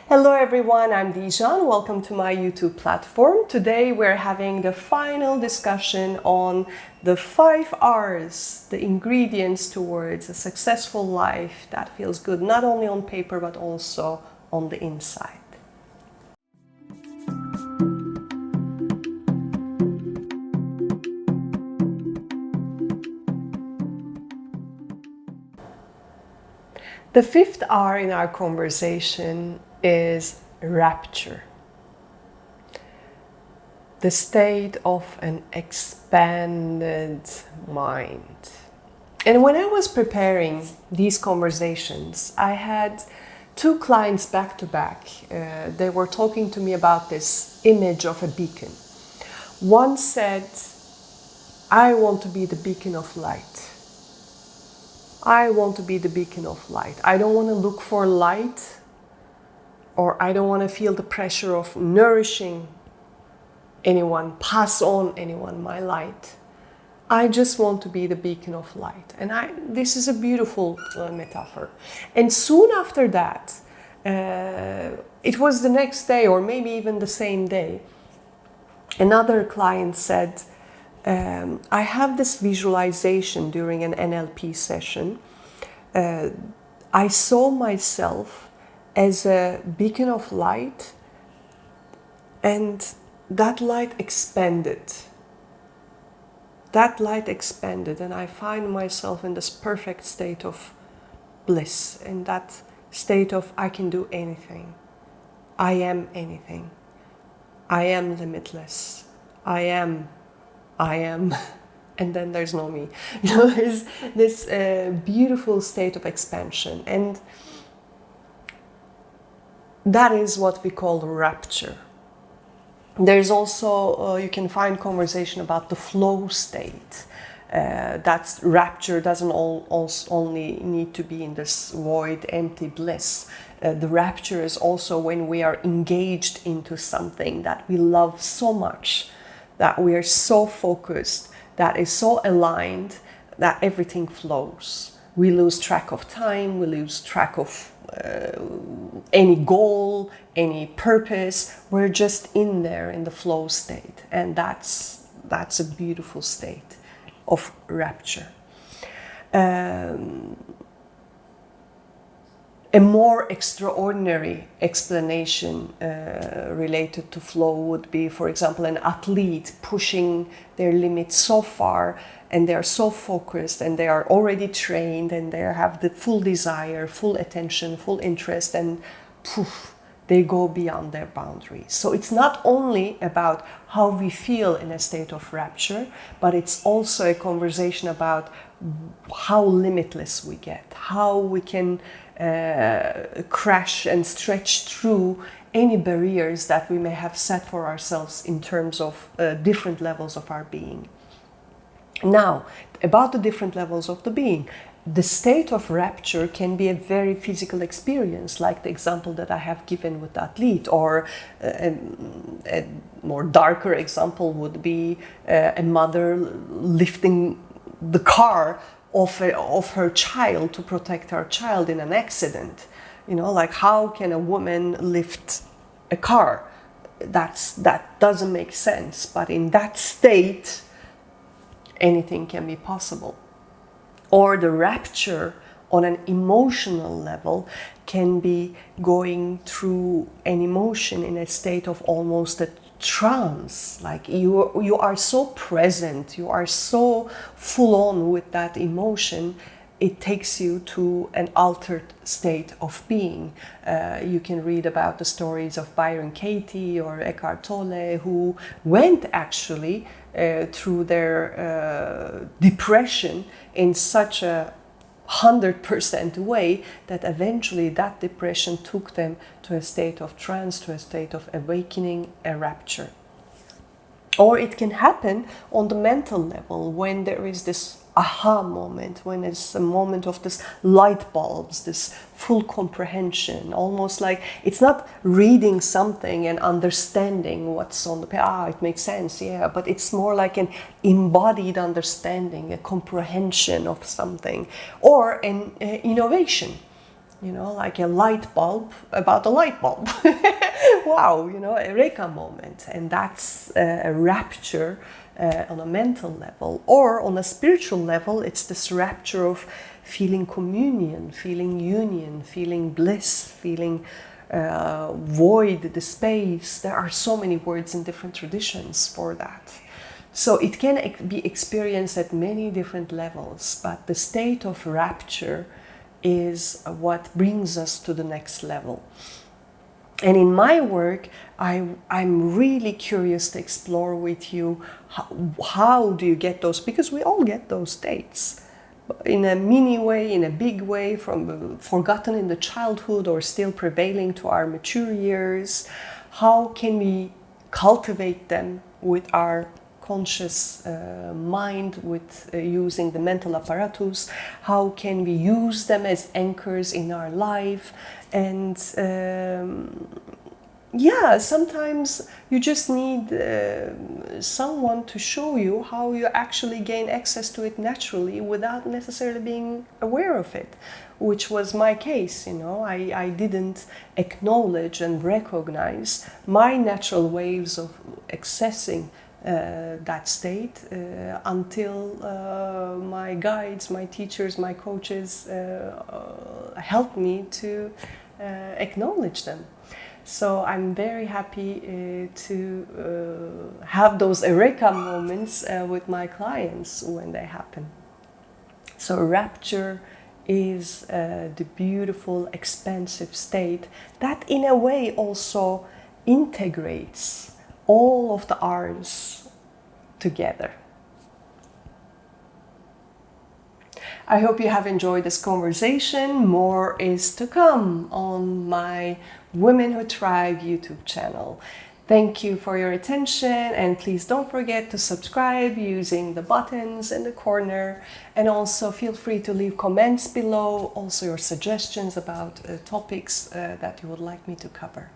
Hello everyone, I'm Dijan. Welcome to my YouTube platform. Today we're having the final discussion on the 5 R's, the ingredients towards a successful life that feels good not only on paper but also on the inside. The 5th R in our conversation is rapture, the state of an expanded mind. And when I was preparing these conversations, I had 2 clients back to back. They were talking to me about this image of a beacon. One said, I want to be the beacon of light. I want to be the beacon of light. I don't want to look for light, or I don't want to feel the pressure of nourishing anyone, pass on anyone my light. I just want to be the beacon of light. And this is a beautiful metaphor. And soon after that, it was the next day or maybe even the same day, another client said, I have this visualization during an NLP session. I saw myself as a beacon of light, and that light expanded. That light expanded, and I find myself in this perfect state of bliss, in that state of I can do anything. I am anything. I am limitless. I am, and then there's no me. There's this beautiful state of expansion, and that is what we call rapture. There's also, you can find conversation about the flow state. That's rapture doesn't only need to be in this void, empty bliss. The rapture is also when we are engaged into something that we love so much, that we are so focused, that is so aligned, that everything flows. We lose track of time, we lose track of any goal, any purpose. We're just in there in the flow state, and that's a beautiful state of rapture. A more extraordinary explanation related to flow would be, for example, an athlete pushing their limits so far, and they are so focused, and they are already trained, and they have the full desire, full attention, full interest, and poof, they go beyond their boundaries. So it's not only about how we feel in a state of rapture, but it's also a conversation about how limitless we get, how we can crash and stretch through any barriers that we may have set for ourselves in terms of different levels of our being. Now, about the different levels of the being, the state of rapture can be a very physical experience, like the example that I have given with the athlete, or a more darker example would be a mother lifting the car of her child to protect her child in an accident. Like how can a woman lift a car? That doesn't make sense, but in that state, anything can be possible. Or the rapture on an emotional level can be going through an emotion in a state of almost a trance. Like you are so present, you are so full on with that emotion, it takes you to an altered state of being. You can read about the stories of Byron Katie or Eckhart Tolle, who went actually through their depression in such a 100% way that eventually that depression took them to a state of trance, to a state of awakening, a rapture. Or it can happen on the mental level when there is this aha moment, when it's a moment of this light bulbs, this full comprehension, almost like it's not reading something and understanding what's on the page. It makes sense, yeah, but it's more like an embodied understanding, a comprehension of something, or an innovation. you know, like a light bulb about a light bulb. Wow, you know, a eureka moment. And that's a rapture on a mental level. Or on a spiritual level, it's this rapture of feeling communion, feeling union, feeling bliss, feeling void, the space. There are so many words in different traditions for that. So it can be experienced at many different levels, but the state of rapture is what brings us to the next level. And in my work, I'm really curious to explore with you how do you get those, because we all get those states. In a mini way, in a big way, from forgotten in the childhood or still prevailing to our mature years. How can we cultivate them with our conscious mind, with using the mental apparatus? How can we use them as anchors in our life? And yeah, sometimes you just need someone to show you how you actually gain access to it naturally without necessarily being aware of it, which was my case. You know, I didn't acknowledge and recognize my natural ways of accessing that state until my guides, my teachers, my coaches helped me to acknowledge them. So I'm very happy to have those eureka moments with my clients when they happen. So rapture is the beautiful, expansive state that in a way also integrates all of the arts together. I hope you have enjoyed this conversation. More is to come on my Women Who Thrive YouTube channel. Thank you for your attention, and please don't forget to subscribe using the buttons in the corner, and also feel free to leave comments below, also your suggestions about topics that you would like me to cover.